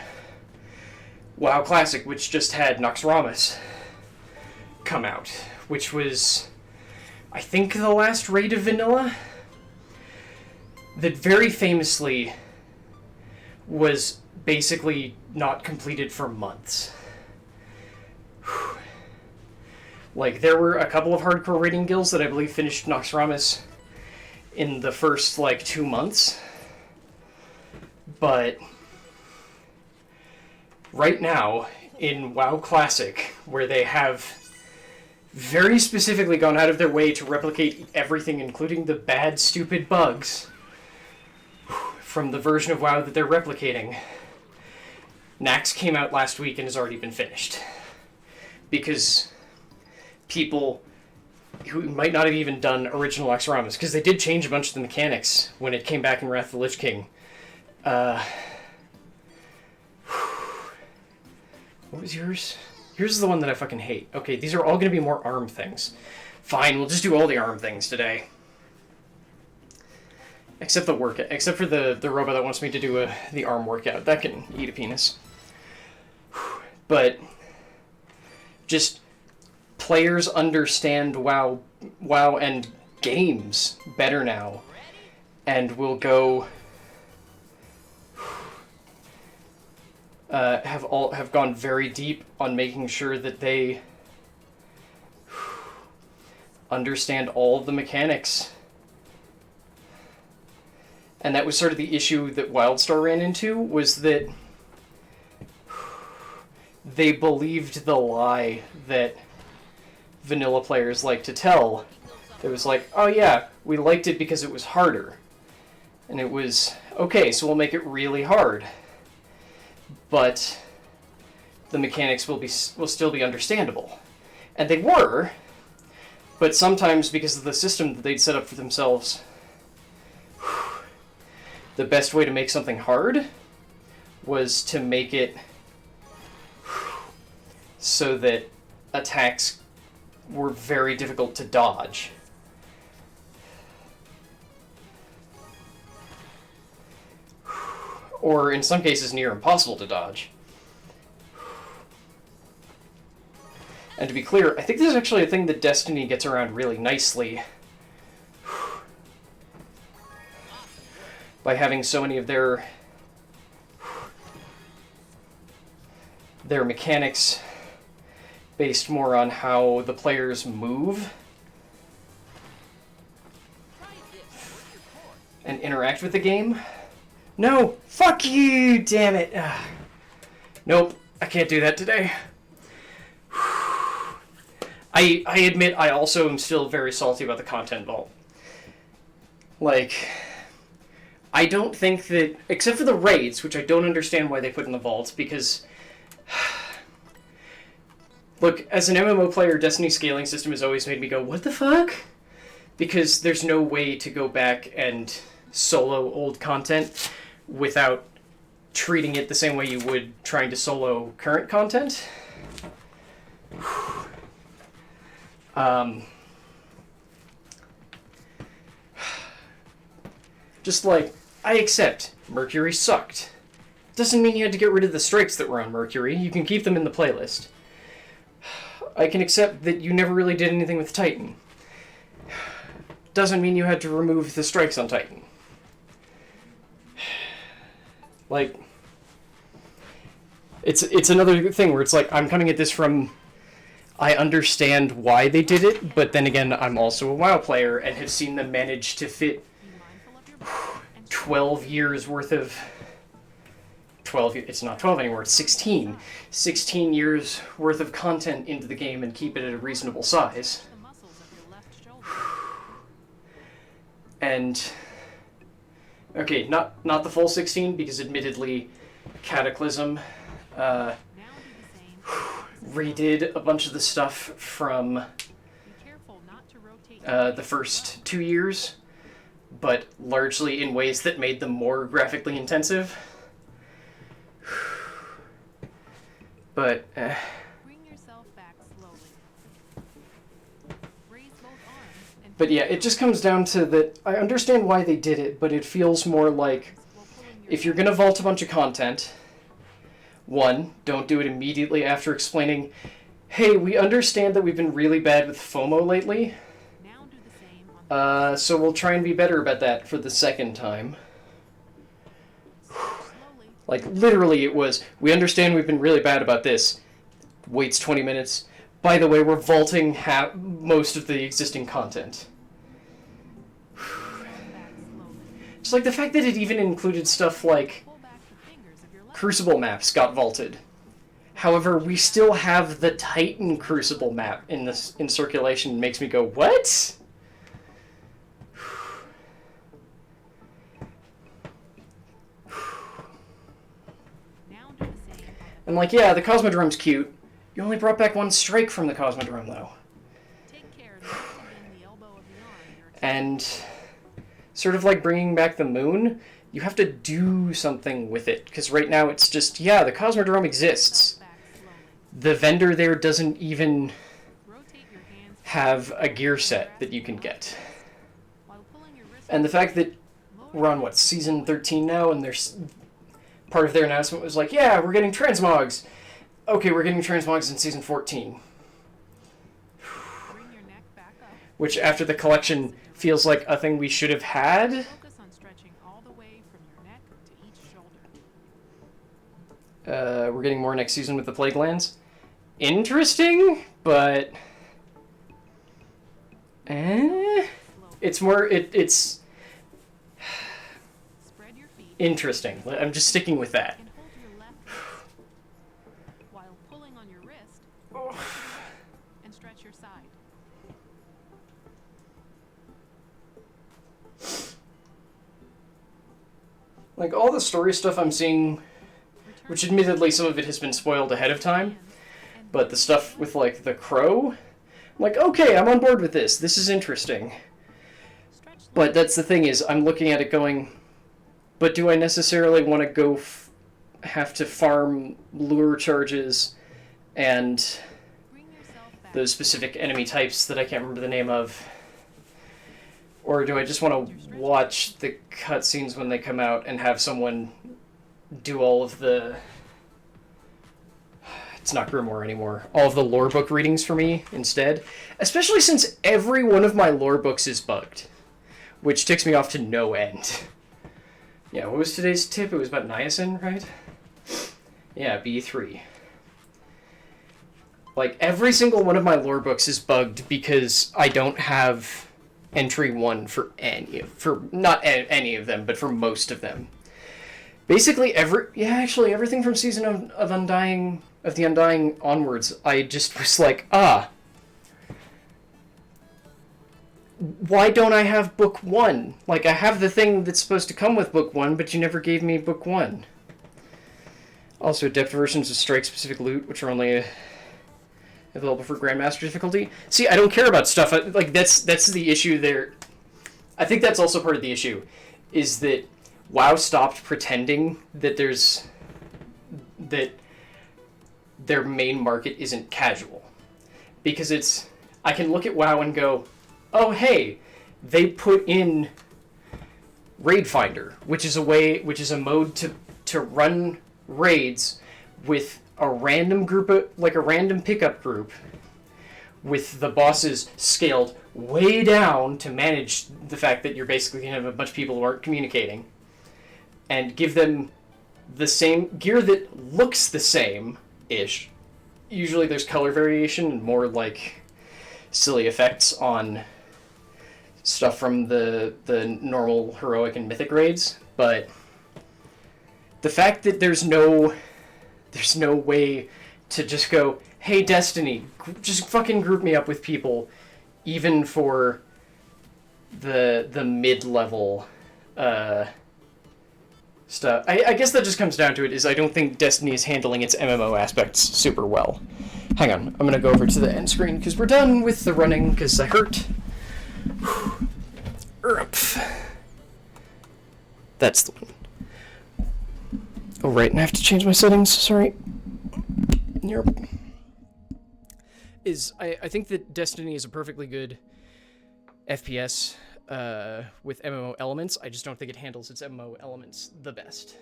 WoW Classic, which just had Noxramas come out, which was, I think, the last raid of vanilla, that very famously was basically not completed for months. Like, there were a couple of hardcore raiding guilds that I believe finished Noxramas in the first, 2 months. But right now, in WoW Classic, where they have very specifically gone out of their way to replicate everything, including the bad, stupid bugs from the version of WoW that they're replicating, Nax came out last week and has already been finished. Because people who might not have even done original Noxramas, because they did change a bunch of the mechanics when it came back in Wrath of the Lich King. What was yours? Yours is the one that I fucking hate. Okay, these are all going to be more arm things. Fine, we'll just do all the arm things today. Except for the robot that wants me to do the arm workout. That can eat a penis. But just players understand WoW and games better now, and will go have gone very deep on making sure that they understand all of the mechanics. And that was sort of the issue that WildStar ran into, was that they believed the lie that vanilla players like to tell. It was like, oh yeah, we liked it because it was harder. And it was, okay, so we'll make it really hard. But the mechanics will still be understandable. And they were, but sometimes because of the system that they'd set up for themselves, the best way to make something hard was to make it so that attacks were very difficult to dodge. Or in some cases near impossible to dodge. And to be clear, I think this is actually a thing that Destiny gets around really nicely by having so many of their mechanics based more on how the players move and interact with the game. No! Fuck you! Damn it! Nope, I can't do that today. I admit I also am still very salty about the content vault. Like, I don't think that, except for the raids, which I don't understand why they put in the vault, because look, as an MMO player, Destiny's scaling system has always made me go, what the fuck? Because there's no way to go back and solo old content without treating it the same way you would trying to solo current content. Just like, I accept, Mercury sucked. Doesn't mean you had to get rid of the strikes that were on Mercury. You can keep them in the playlist. I can accept that you never really did anything with Titan. Doesn't mean you had to remove the strikes on Titan. Like, it's another thing where it's like, I'm coming at this from, I understand why they did it, but then again, I'm also a WoW player and have seen them manage to fit 12 years worth of... 12, it's not 12 anymore, it's 16. 16 years worth of content into the game and keep it at a reasonable size. And... okay, not the full 16, because admittedly, Cataclysm redid a bunch of the stuff from the first 2 years, but largely in ways that made them more graphically intensive. But, but yeah, it just comes down to that I understand why they did it, but it feels more like if you're going to vault a bunch of content, one, don't do it immediately after explaining, hey, we understand that we've been really bad with FOMO lately, so we'll try and be better about that for the second time. Like, literally it was, we understand we've been really bad about this. Waits 20 minutes. By the way, we're vaulting most of the existing content. Just like the fact that it even included stuff like Crucible maps got vaulted. However, we still have the Titan Crucible map in circulation. Makes me go, what? I'm like, yeah, the Cosmodrome's cute. You only brought back one strike from the Cosmodrome, though. And sort of like bringing back the moon, you have to do something with it. Because right now it's just, yeah, the Cosmodrome exists. The vendor there doesn't even have a gear set that you can get. And the fact that we're on, what, season 13 now, and there's... part of their announcement was like, yeah, we're getting transmogs. Okay, we're getting transmogs in season 14. Which, after the collection, feels like a thing we should have had. We're getting more next season with the Plague Lands. Interesting, but... it's more... It's... interesting. I'm just sticking with that. While pulling on your wrist and stretch your side. Like all the story stuff I'm seeing, which admittedly some of it has been spoiled ahead of time, but the stuff with like the crow, I'm like, okay, I'm on board with this. This is interesting. But that's the thing is, I'm looking at it going, but do I necessarily want to go have to farm lure charges and Bring yourself back. those specific enemy types that I can't remember the name of? Or do I just want to watch the cutscenes when they come out and have someone do all of the... It's not Grimoire anymore. All of the lore book readings for me instead? Especially since every one of my lore books is bugged, which ticks me off to no end. Yeah, what was today's tip? It was about niacin, right? Yeah, B3. Like, every single one of my lore books is bugged because I don't have entry 1 for not any of them, but for most of them. Basically, everything from Season of the Undying onwards, I just was like, why don't I have book 1? Like, I have the thing that's supposed to come with book 1, but you never gave me book 1. Also, adept versions of strike-specific loot, which are only available for Grandmaster difficulty. See, I don't care about stuff. Like, that's the issue there. I think that's also part of the issue, is that WoW stopped pretending that their main market isn't casual. Because I can look at WoW and go, oh hey, they put in Raid Finder, which is a mode to run raids with a random a random pickup group, with the bosses scaled way down to manage the fact that you're basically going to have a bunch of people who aren't communicating, and give them the same gear that looks the same-ish. Usually there's color variation and more like silly effects on stuff from the normal heroic and mythic raids, but the fact that there's no way to just go, hey Destiny, just fucking group me up with people, even for the mid-level stuff. I guess that just comes down to it, is I don't think Destiny is handling its MMO aspects super well. Hang on, I'm gonna go over to the end screen, because we're done with the running, because I hurt. That's the one. Oh, right, and I have to change my settings, sorry. Yep. I think that Destiny is a perfectly good FPS with MMO elements. I just don't think it handles its MMO elements the best.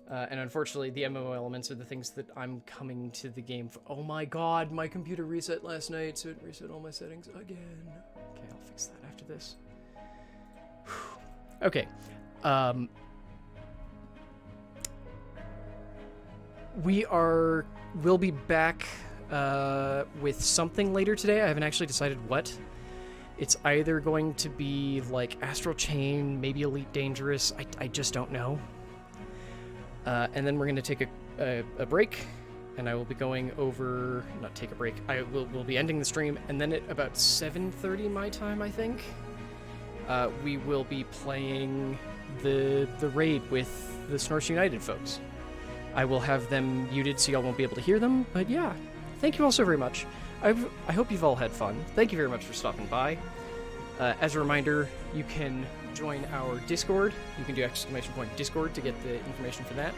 And unfortunately, the MMO elements are the things that I'm coming to the game for. Oh my god, my computer reset last night, so it reset all my settings again. Okay, I'll fix that after this. Okay. We'll be back with something later today. I haven't actually decided what. It's either going to be like Astral Chain, maybe Elite Dangerous. I just don't know. And then we're going to take a break, and I will be going over... Not take a break. We'll be ending the stream, and then at about 7:30 my time, I think, we will be playing the raid with the Snorch United folks. I will have them muted so y'all won't be able to hear them, but yeah, thank you all so very much. I hope you've all had fun. Thank you very much for stopping by. As a reminder, you can join our Discord. You can do !Discord to get the information for that.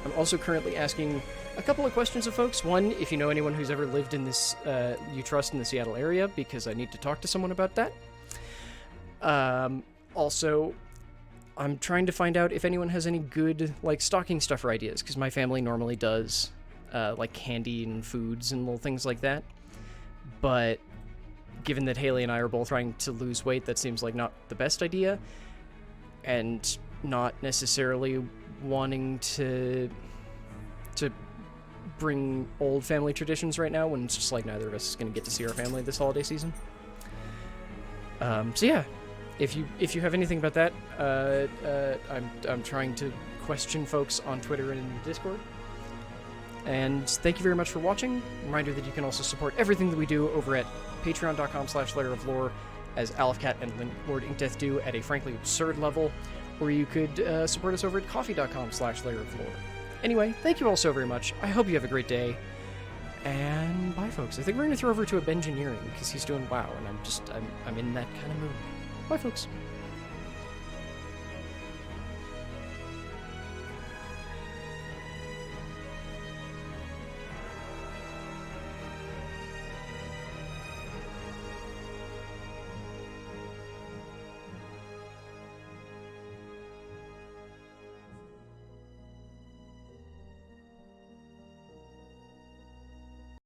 I'm also currently asking a couple of questions of folks. One, if you know anyone who's ever lived in this, you trust in the Seattle area, because I need to talk to someone about that. Also, I'm trying to find out if anyone has any good, like, stocking stuffer ideas, because my family normally does, like, candy and foods and little things like that. But given that Haley and I are both trying to lose weight, that seems like not the best idea, and not necessarily wanting to bring old family traditions right now, when it's just like neither of us is going to get to see our family this holiday season. So yeah. If you have anything about that, I'm trying to question folks on Twitter and in Discord. And thank you very much for watching. Reminder that you can also support everything that we do over at patreon.com/layeroflore, as Alfcat and Lord Inkdeath do at a frankly absurd level, or you could support us over at coffee.com/layeroflore. Anyway, thank you all so very much. I hope you have a great day. And bye, folks. I think we're going to throw over to a Bengineering, because he's doing WoW, and I'm in that kind of mood. Bye, folks.